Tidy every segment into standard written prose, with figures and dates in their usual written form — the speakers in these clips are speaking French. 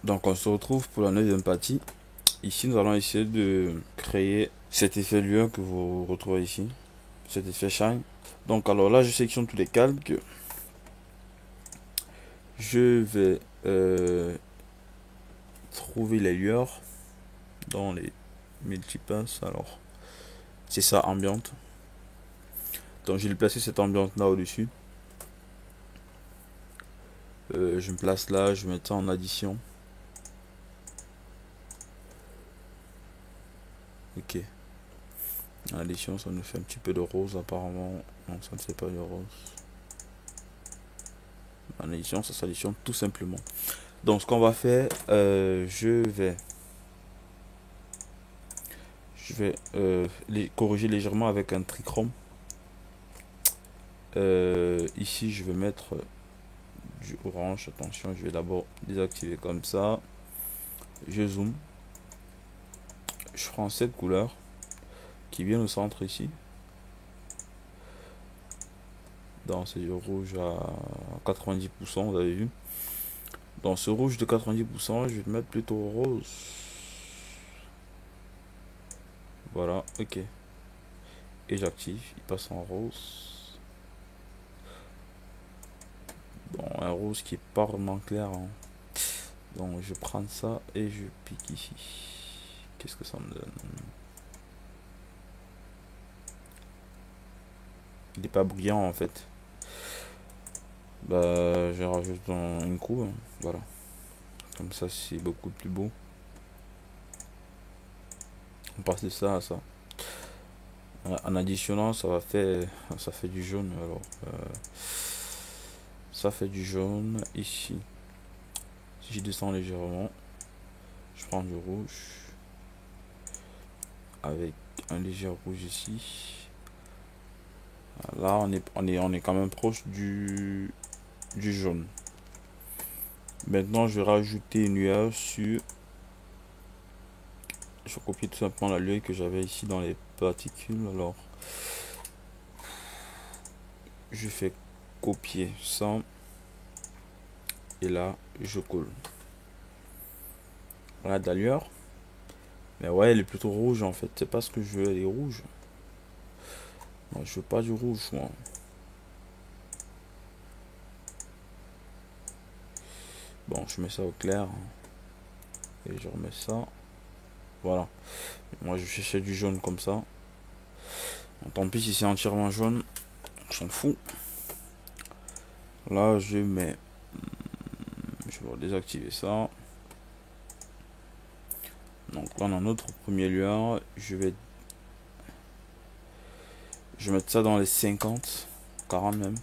Donc on se retrouve pour la 9e partie. Ici nous allons essayer de créer cet effet lueur que vous retrouvez ici, cet effet shine. Donc alors là je sélectionne tous les calques. Je vais trouver les lueurs dans les multipass. Alors c'est ça, ambiante. Donc je vais placer cette ambiante là au dessus. Je me place là, je mets ça en addition. Ok. En addition, ça nous fait un petit peu de rose apparemment. Non, ça ne fait pas de rose. En addition, ça s'additionne tout simplement. Donc ce qu'on va faire, je vais les corriger légèrement avec un trichrome. Ici, je vais mettre du orange. Attention, je vais d'abord désactiver comme ça. Je zoome. Je prends cette couleur qui vient au centre ici. Dans ce rouge à 90%, vous avez vu. Dans ce rouge de 90%, je vais mettre plutôt rose. Voilà, ok. Et j'active, il passe en rose. Bon, un rose qui est pas vraiment clair, hein. Donc je prends ça et je pique ici. Qu'est-ce que ça me donne? Il n'est pas brillant en fait. Bah je rajoute une coupe, hein. Voilà. Comme ça c'est beaucoup plus beau. On passe de ça à ça. En additionnant, ça fait du jaune. Alors, ça fait du jaune ici. Si je descends légèrement, je prends du rouge avec un léger rouge ici. Là, on est quand même proche du jaune. Maintenant, je vais rajouter une lueur sur. Je vais copier tout simplement la lueur que j'avais ici dans les particules. Alors, je fais copier ça. Et là, je colle. Voilà de la lueur. Mais ouais, elle est plutôt rouge en fait. C'est pas ce que je veux, elle est rouge. Moi, je veux pas du rouge, moi. Bon, je mets ça au clair. Et je remets ça. Voilà. Moi, je cherchais du jaune comme ça. Bon, tant pis si c'est entièrement jaune. On s'en fout. Là, je mets. Je vais désactiver ça. Donc là, dans notre premier lueur, je vais mettre ça dans les 50, 40 même.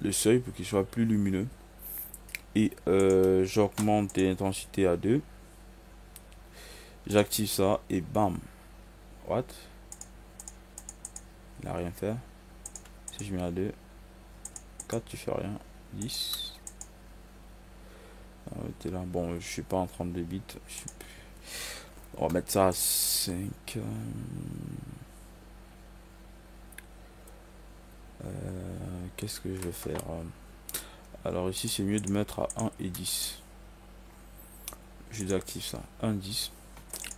Le seuil pour qu'il soit plus lumineux. Et j'augmente l'intensité à 2. J'active ça et bam. What? Il n'a rien fait. Si je mets à 2, 4, tu fais rien. 10. T'es là. Bon, je suis pas en 32 bits. On va mettre ça à 5. Qu'est-ce que je vais faire? Alors ici, c'est mieux de mettre à 1 et 10. Je désactive ça. 1, 10.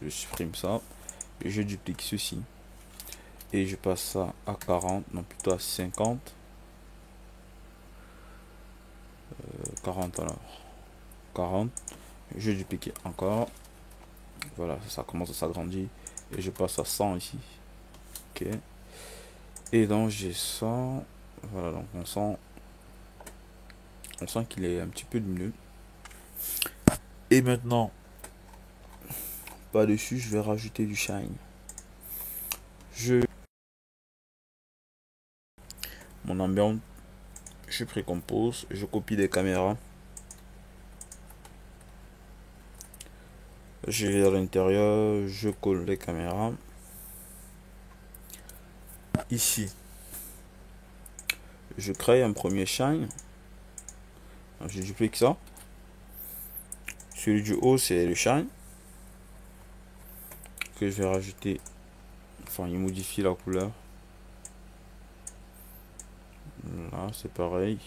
Je supprime ça. Et je duplique ceci. Et je passe ça à 40. Non, plutôt à 50. 40 alors. 40. Je duplique encore. Voilà, ça commence à s'agrandir. Et je passe à 100 ici. Ok. Et donc j'ai 100. Voilà, donc on sent qu'il est un petit peu lumineux. Et maintenant, pas dessus, je vais rajouter du shine. Mon ambiance, je précompose, je copie des caméras. Je vais à l'intérieur, je colle les caméras. Ici, je crée un premier shine. Je duplique ça. Celui du haut, c'est le shine que je vais rajouter. Enfin, il modifie la couleur. Là, c'est pareil.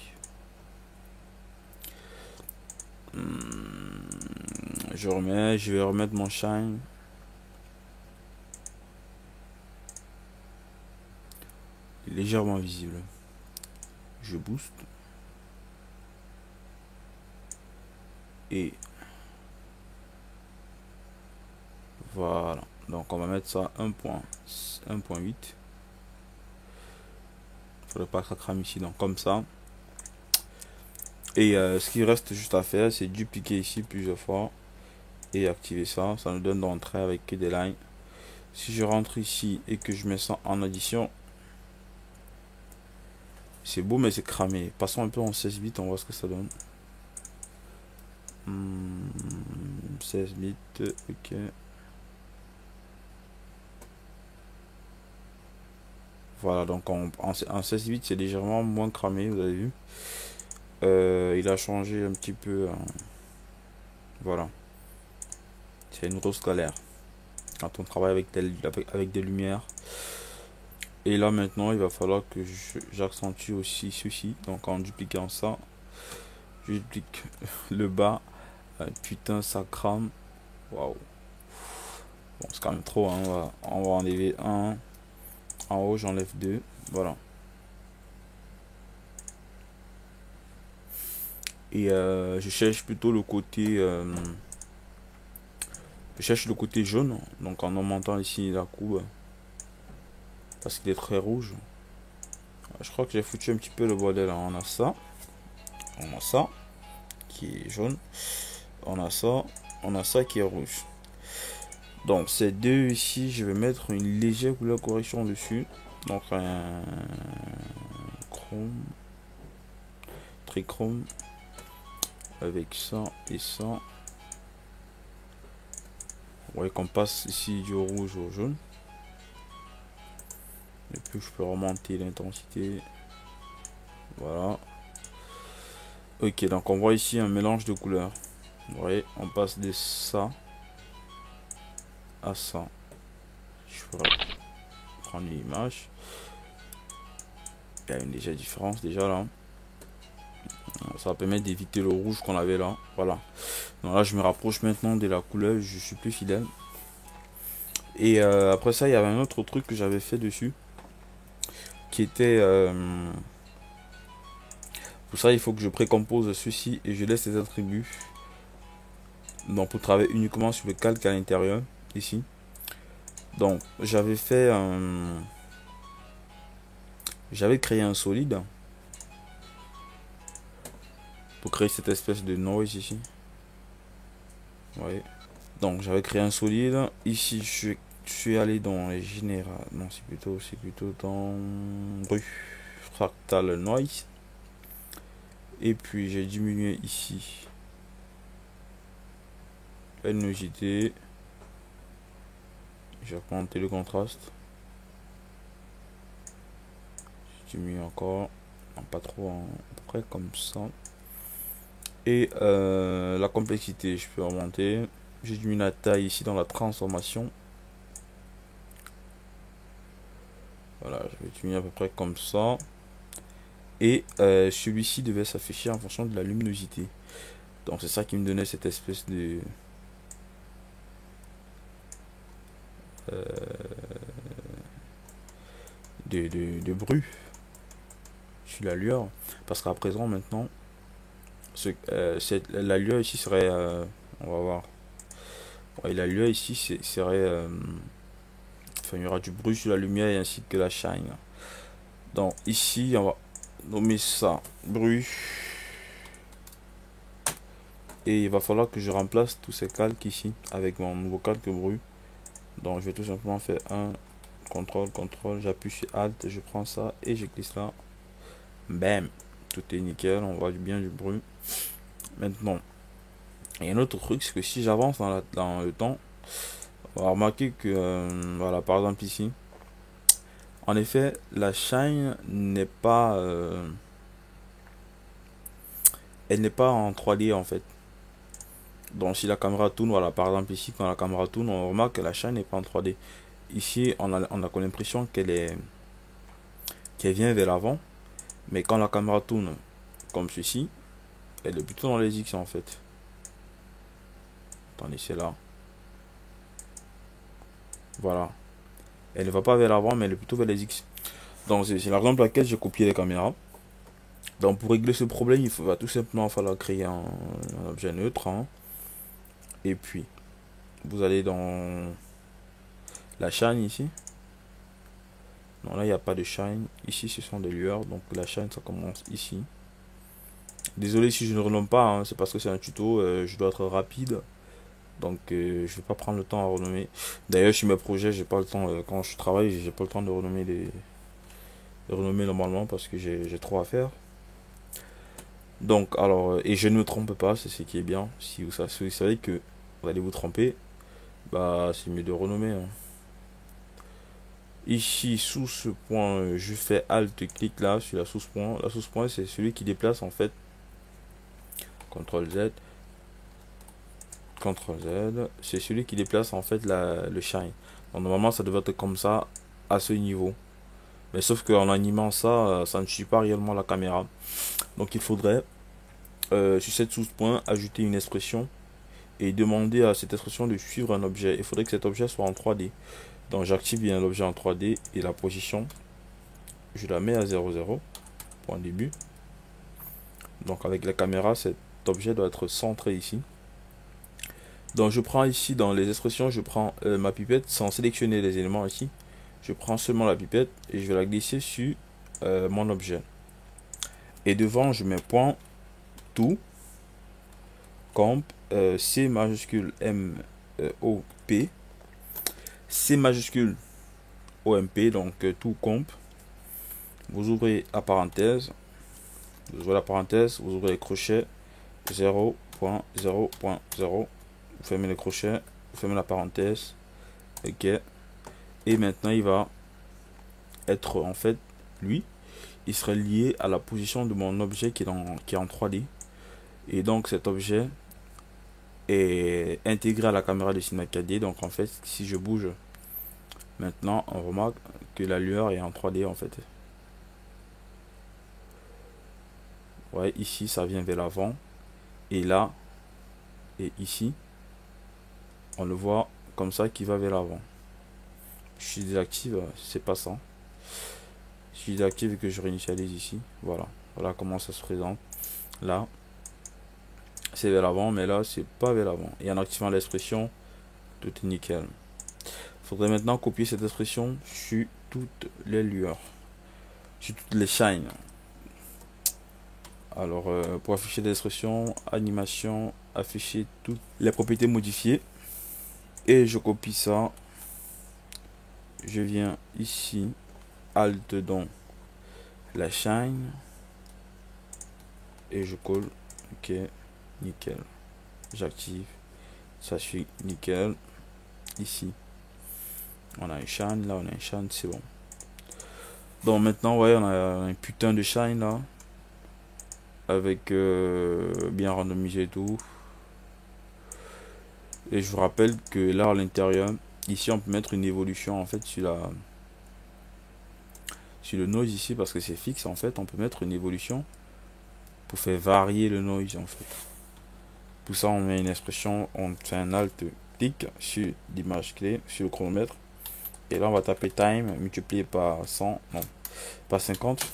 Je vais remettre mon shine. Légèrement visible. Je booste. Et voilà. Donc on va mettre ça 1.8. Faudrait pas que ça crame ici. Donc comme ça. Et ce qui reste juste à faire, c'est dupliquer ici plusieurs fois. Et activer ça. Ça nous donne d'entrer avec que des lines. Si je rentre ici et que je mets ça en addition. C'est beau mais c'est cramé. Passons un peu en 16 bits, on voit ce que ça donne. 16 bits, ok. Voilà, donc en 16 bits c'est légèrement moins cramé, vous avez vu. Il a changé un petit peu. Voilà. C'est une rose scalaire. Quand on travaille avec des lumières. Et là maintenant il va falloir que j'accentue aussi ceci. Donc en dupliquant ça, je duplique le bas. Putain ça crame. Waouh. Bon c'est quand même trop, hein. On va enlever un. En haut j'enlève 2. Voilà. Et je cherche plutôt le côté jaune, donc en augmentant ici la courbe parce qu'il est très rouge. Je crois que j'ai foutu un petit peu le bordel. On a ça qui est jaune, on a ça qui est rouge. Donc ces deux ici, je vais mettre une légère couleur correction dessus, donc un chrome, trichrome avec ça et ça. Vous voyez qu'on passe ici du rouge au jaune. Et puis je peux remonter l'intensité. Voilà. Ok, donc on voit ici un mélange de couleurs. Vous voyez, on passe de ça à ça. Je pourrais prendre l'image. Il y a une légère différence déjà là. Ça va permettre d'éviter le rouge qu'on avait là. Voilà. Donc là, je me rapproche maintenant de la couleur. Je suis plus fidèle. Et après ça, il y avait un autre truc que j'avais fait dessus. Qui était... pour ça, il faut que je précompose ceci et je laisse les attributs. Donc pour travailler uniquement sur le calque à l'intérieur. Ici. Donc j'avais fait un... J'avais créé un solide. Pour créer cette espèce de noise ici. Vous voyez. Donc j'avais créé un solide. Ici je suis allé dans les généraux. Non, c'est plutôt dans fractal noise. Et puis j'ai diminué ici la luminosité. J'ai augmenté le contraste. J'ai diminué encore. Non, pas trop, à peu près comme ça. Et la complexité, je peux augmenter. J'ai diminué la taille ici dans la transformation. Voilà, je vais diminuer à peu près comme ça. Et celui-ci devait s'afficher en fonction de la luminosité. Donc c'est ça qui me donnait cette espèce de bruit sur la lueur. Parce qu'à présent maintenant, la lueur ici serait... on va voir. Ouais, la lueur ici serait... enfin, il y aura du bruit sur la lumière ainsi que la shine. Donc ici, on va nommer ça bruit. Et il va falloir que je remplace tous ces calques ici avec mon nouveau calque bruit. Donc je vais tout simplement faire un contrôle, j'appuie sur Alt, je prends ça et je glisse là. Bam, tout est nickel, on voit bien du bruit. Maintenant, il y a un autre truc, c'est que si j'avance dans le temps, on va remarquer que, voilà, par exemple ici, en effet, la shine n'est pas, elle n'est pas en 3D en fait. Donc si la caméra tourne, voilà, par exemple ici, quand la caméra tourne, on remarque que la shine n'est pas en 3D. Ici, on a l'impression qu'elle vient vers l'avant, mais quand la caméra tourne comme ceci, elle est plutôt dans les X en fait. Attendez, c'est là. Voilà. Elle ne va pas vers l'avant, mais elle est plutôt vers les X. Donc c'est la raison pour laquelle j'ai copié les caméras. Donc pour régler ce problème, va tout simplement falloir créer un objet neutre. Hein. Et puis, vous allez dans la shine ici. Non, là, il n'y a pas de shine. Ici, ce sont des lueurs. Donc la shine, ça commence ici. Désolé si je ne renomme pas. Hein, c'est parce que c'est un tuto. Je dois être rapide. Donc je vais pas prendre le temps à renommer. D'ailleurs, sur mes projets, j'ai pas le temps. Quand je travaille, j'ai pas le temps de renommer normalement parce que j'ai trop à faire. Donc, alors, et je ne me trompe pas, c'est ce qui est bien. Si vous savez que vous allez vous tromper, bah c'est mieux de renommer. Hein. Ici, sous ce point, je fais Alt-clic là sur la sous-point. La sous-point, c'est celui qui déplace en fait. CTRL Z. CTRL Z. C'est celui qui déplace en fait le shine. Donc, normalement, ça devrait être comme ça à ce niveau. Mais sauf qu'en animant ça, ça ne suit pas réellement la caméra. Donc, il faudrait sur cette sous-point ajouter une expression et demander à cette expression de suivre un objet. Il faudrait que cet objet soit en 3D. Donc j'active bien l'objet en 3D et la position, je la mets à 0,0, point début. Donc avec la caméra, cet objet doit être centré ici. Donc je prends ici dans les expressions, je prends ma pipette sans sélectionner les éléments ici. Je prends seulement la pipette et je vais la glisser sur mon objet. Et devant, je mets point tout comp C majuscule M O P C majuscule O M P, donc tout comp. Vous ouvrez la parenthèse, vous ouvrez les crochets 0.0.0, vous fermez les crochets, vous fermez la parenthèse, ok. Et maintenant il va être en fait, lui, il serait lié à la position de mon objet qui est en 3D. Et donc cet objet est intégré à la caméra de cinéma 4D. Donc en fait, si je bouge maintenant, on remarque que la lueur est en 3D en fait. Ouais, ici ça vient vers l'avant. Et là, et ici, on le voit comme ça qui va vers l'avant. Je désactive, c'est pas ça. Je désactive et que je réinitialise ici. Voilà. Voilà comment ça se présente. Là, c'est vers l'avant, mais là, c'est pas vers l'avant. Et en activant l'expression, tout est nickel. Il faudrait maintenant copier cette expression sur toutes les lueurs. Sur toutes les shines. Alors, pour afficher l'expression, animation, afficher toutes les propriétés modifiées. Et je copie ça. Je viens ici, Alt dans la shine. Et je colle. Ok, nickel. J'active. Ça suit nickel. Ici, on a un shine. Là, on a un shine. C'est bon. Donc maintenant, ouais, on a un putain de shine là. Avec bien randomisé et tout. Et je vous rappelle que là à l'intérieur, ici on peut mettre une évolution en fait sur le noise ici parce que c'est fixe en fait. On peut mettre une évolution pour faire varier le noise en fait. Pour ça on met une expression, on fait un alt clic sur l'image clé, sur le chronomètre. Et là on va taper time multiplié par 100, non, pas 50.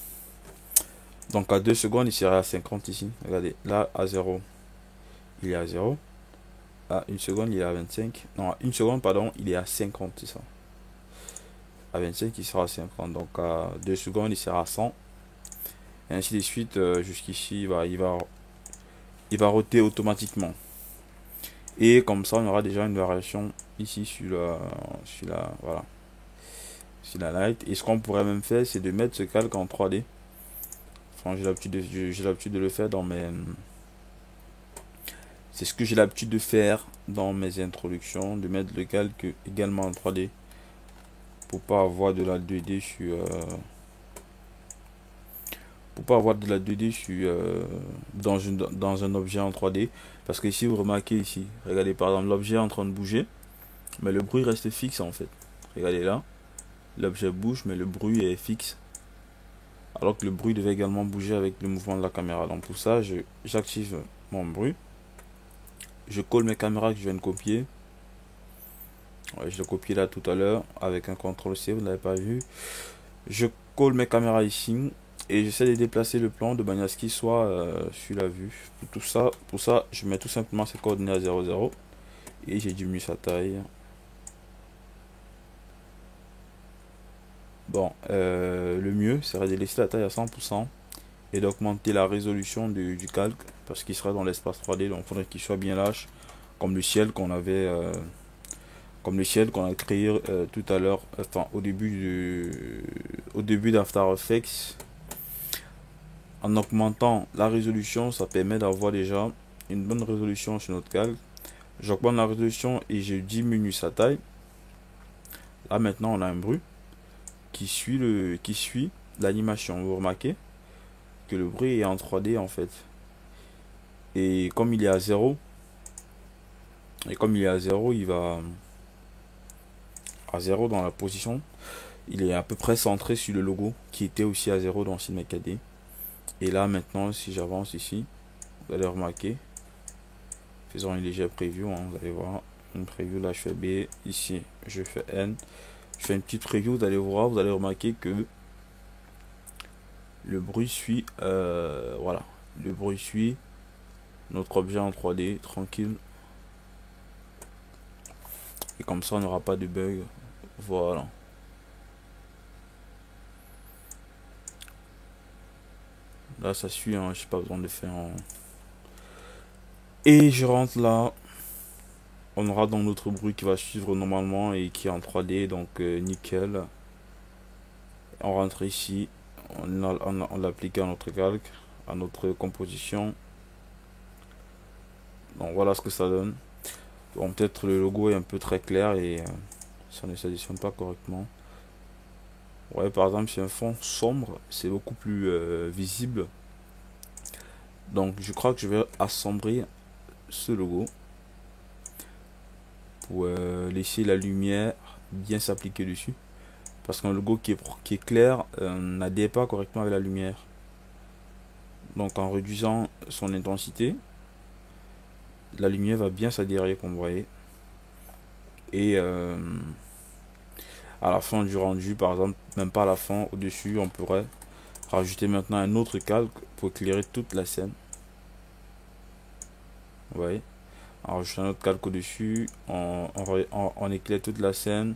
Donc à 2 secondes il sera à 50 ici. Regardez, là à 0, il est à 0. À 1 seconde il est à 25. Non, à 1 seconde pardon, il est à 50, c'est ça. À 25 il sera à 50. Donc à 2 secondes il sera à 100. Et ainsi de suite jusqu'ici il va roter automatiquement. Et comme ça on aura déjà une variation ici sur voilà, sur la light. Et ce qu'on pourrait même faire c'est de mettre ce calque en 3D. Enfin, j'ai l'habitude de le faire dans mes... C'est ce que j'ai l'habitude de faire dans mes introductions, de mettre le calque également en 3D pour pas avoir de la 2D sur dans un objet en 3D. Parce que ici vous remarquez ici, regardez par exemple l'objet est en train de bouger, mais le bruit reste fixe en fait. Regardez là, l'objet bouge mais le bruit est fixe. Alors que le bruit devait également bouger avec le mouvement de la caméra. Donc pour ça, j'active mon bruit. je colle mes caméras que je viens de copier. Ouais, je l'ai copié là tout à l'heure avec un CTRL-C, vous n'avez pas vu. Je colle mes caméras ici et j'essaie de déplacer le plan de manière à ce qu'il soit sur la vue. Pour ça, je mets tout simplement ces coordonnées à 0, 0 et j'ai diminué sa taille. Bon, le mieux serait de laisser la taille à 100% et d'augmenter la résolution du calque parce qu'il sera dans l'espace 3D, donc il faudrait qu'il soit bien lâche comme le ciel qu'on avait comme le ciel qu'on a créé tout à l'heure, enfin au début d'After Effects. En augmentant la résolution, ça permet d'avoir déjà une bonne résolution sur notre calque. J'augmente la résolution et je diminue sa taille. Là maintenant on a un bruit qui suit l'animation. Vous remarquez que le bruit est en 3D en fait. Et comme il est à 0, il va à 0 dans la position. Il est à peu près centré sur le logo qui était aussi à 0 dans CinemaKD. Et là maintenant, si j'avance ici, vous allez remarquer, faisons une légère preview, hein, vous allez voir, une preview, là je fais B, ici je fais N, je fais une petite preview, vous allez voir, vous allez remarquer que le bruit suit, voilà, le bruit suit notre objet en 3D, tranquille. Et comme ça on n'aura pas de bug, voilà. Là ça suit, hein, j'ai pas besoin de faire un... Et je rentre là. On aura donc notre bruit qui va suivre normalement et qui est en 3D, donc nickel. On rentre ici, on l'applique à notre calque, à notre composition. Donc voilà ce que ça donne. Bon, peut-être le logo est un peu très clair et ça ne s'additionne pas correctement. Ouais, par exemple, si un fond sombre, c'est beaucoup plus visible. Donc je crois que je vais assombrir ce logo pour laisser la lumière bien s'appliquer dessus. Parce qu'un logo qui est clair n'adhère pas correctement avec la lumière. Donc en réduisant son intensité, la lumière va bien s'adhérer comme vous voyez. Et à la fin du rendu, par exemple, même pas à la fin, au-dessus, on pourrait rajouter maintenant un autre calque pour éclairer toute la scène. Vous voyez, en rajoutant un autre calque au-dessus, on éclaire toute la scène.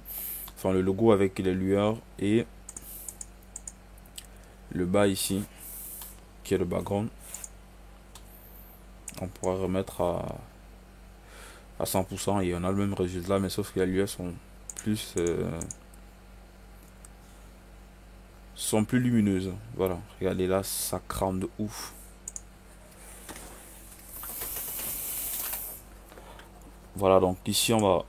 Enfin, le logo avec les lueurs et le bas ici, qui est le background. On pourra remettre à 100% et on a le même résultat, mais sauf que les lueurs sont plus lumineuses. Voilà, regardez là, ça crame de ouf. Voilà, donc ici on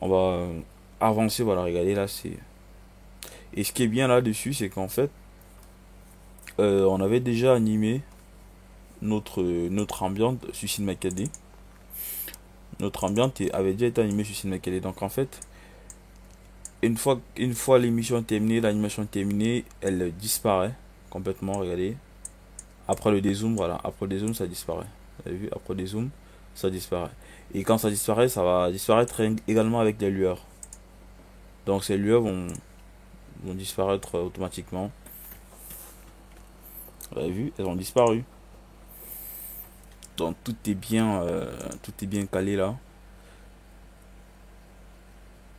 va avancer. Voilà, regardez là, c'est... Et ce qui est bien là-dessus, c'est qu'en fait, on avait déjà animé notre ambiance sur CinemaKD. Notre ambiance avait déjà été animée sur CinemaKD. Donc en fait, une fois l'émission terminée, l'animation terminée, elle disparaît complètement. Regardez. Après le dézoom, voilà. Après le dézoom, ça disparaît. Vous avez vu? Après le dézoom, ça disparaît. Et quand ça disparaît, ça va disparaître également avec les lueurs. Donc ces lueurs vont disparaître automatiquement. Vous avez vu? Elles ont disparu. Donc tout est bien calé là.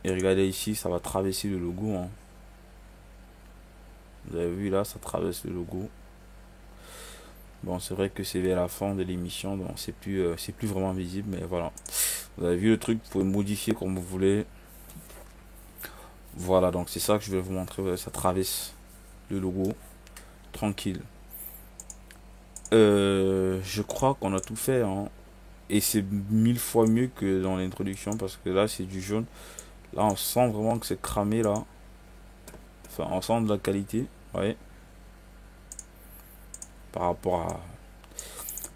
Et regardez ici, ça va traverser le logo, hein. Vous avez vu là, ça traverse le logo. Bon, c'est vrai que c'est vers la fin de l'émission, donc c'est plus vraiment visible, mais voilà. Vous avez vu le truc, vous pouvez modifier comme vous voulez. Voilà, donc c'est ça que je vais vous montrer. Ça traverse le logo, tranquille. Je crois qu'on a tout fait, hein. Et c'est 1000 fois mieux que dans l'introduction parce que là c'est du jaune. Là on sent vraiment que c'est cramé là. Enfin on sent de la qualité. Ouais. Par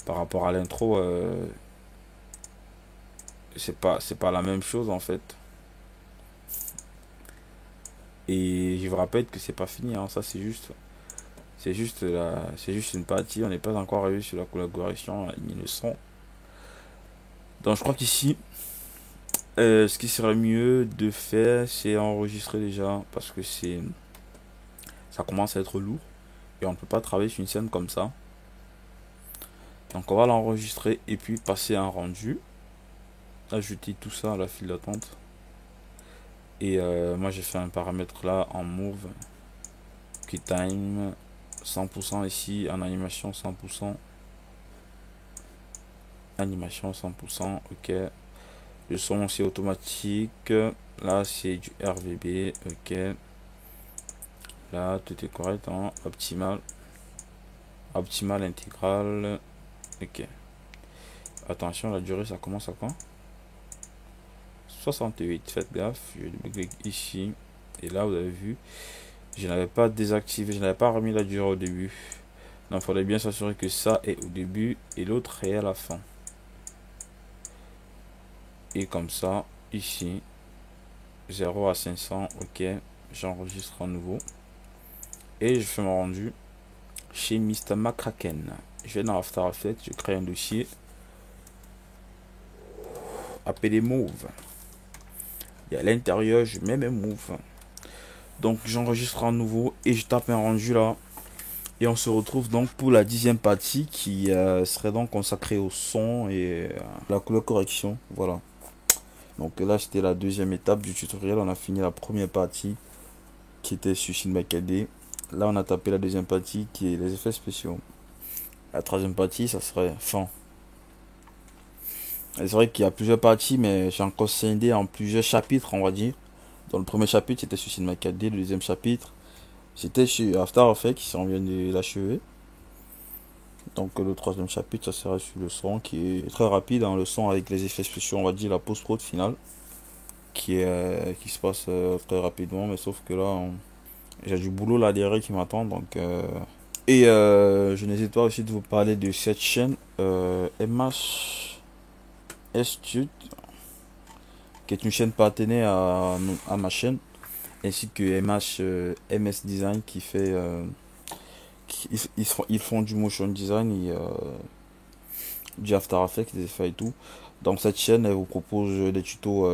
rapport à l'intro, c'est pas la même chose en fait. Et je vous rappelle que c'est pas fini, hein. Ça c'est juste c'est juste une partie. On n'est pas encore arrivé sur la collaboration ni le son. Donc je crois qu'ici, ce qui serait mieux de faire, c'est enregistrer déjà parce que ça commence à être lourd et on ne peut pas travailler sur une scène comme ça. Donc on va l'enregistrer et puis passer un rendu, ajouter tout ça à la file d'attente. Et moi j'ai fait un paramètre là en move, QuickTime 100% ici, en animation 100%, animation 100%, ok. Le son c'est automatique, là c'est du RVB, ok. Là tout est correct, hein. Optimal, optimal intégral, ok. Attention, la durée ça commence à quand? 68, faites gaffe, je vais ici, et là vous avez vu, je n'avais pas désactivé, je n'avais pas remis la durée au début. Donc il faudrait bien s'assurer que ça est au début et l'autre est à la fin. Et comme ça, ici, 0 à 500, ok, j'enregistre à nouveau. Et je fais mon rendu chez Mr. McCracken. Je vais dans After Effects, je crée un dossier appelé Move. Et à l'intérieur, je mets mes Move. Donc j'enregistre à nouveau et je tape un rendu là. Et on se retrouve donc pour la 10e partie qui serait donc consacrée au son et la couleur correction. Voilà. Donc là c'était la 2e étape du tutoriel. On a fini la première partie qui était sur ShineMaker. Là on a tapé la 2e partie qui est les effets spéciaux. La 3e partie ça serait fin. C'est vrai qu'il y a plusieurs parties mais j'ai encore scindé en plusieurs chapitres on va dire. Dans le premier chapitre c'était sur ShineMaker. Le 2e chapitre c'était sur After Effects si on vient de l'achever. Donc le 3e chapitre, ça sera sur le son qui est très rapide, hein, le son avec les effets spéciaux, on va dire la post-prod finale, qui se passe très rapidement, mais sauf que là, j'ai du boulot là derrière qui m'attend, donc je n'hésite pas aussi de vous parler de cette chaîne MH Studio, qui est une chaîne partenaire à ma chaîne, ainsi que MS Design qui fait ils font du motion design et du After Effects, des effets et tout. Donc cette chaîne elle vous propose des tutos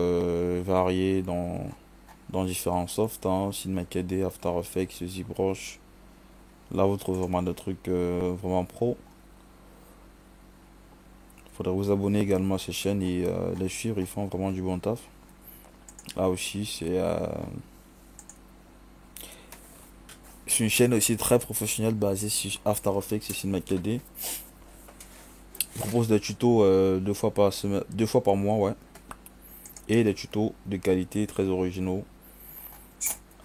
variés dans différents softs, hein, ShineMaker, After Effects, ZBrush. Là vous trouvez vraiment des trucs vraiment pro. Faudrait vous abonner également à ces chaînes et les suivre, ils font vraiment du bon taf. Là aussi c'est une chaîne aussi très professionnelle basée sur After Effects et ShineMaker. Je propose des tutos 2 fois par semaine, 2 fois par mois, ouais. Et des tutos de qualité très originaux.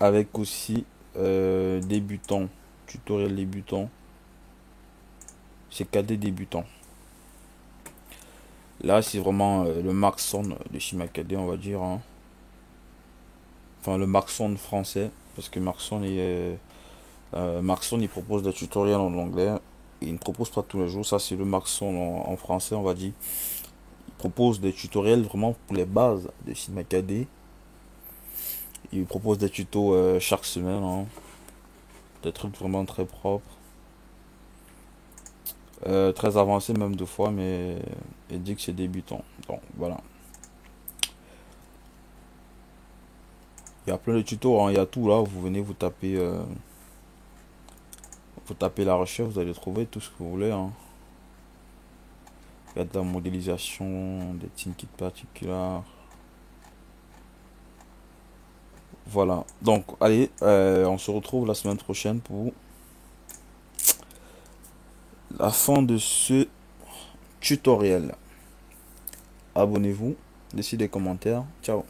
Avec aussi débutant, tutoriel débutant. C'est KD débutant. Là, c'est vraiment le Maxon de ShineMaker, on va dire. Hein. Enfin, le Maxon français. Parce que Maxon, il propose des tutoriels en anglais. Il ne propose pas tous les jours. Ça, c'est le Maxon en français, on va dire. Il propose des tutoriels vraiment pour les bases de ShineMaker. Il propose des tutos chaque semaine. Hein. Des trucs vraiment très propres. Très avancés même 2 fois, mais il dit que c'est débutant. Donc voilà. Il y a plein de tutos, hein. Il y a tout là. Vous venez, vous tapez la recherche, vous allez trouver tout ce que vous voulez. Hein. Il y a de la modélisation, des thinking particuliers. Voilà. Donc allez, on se retrouve la semaine prochaine pour la fin de ce tutoriel. Abonnez-vous, laissez des commentaires. Ciao.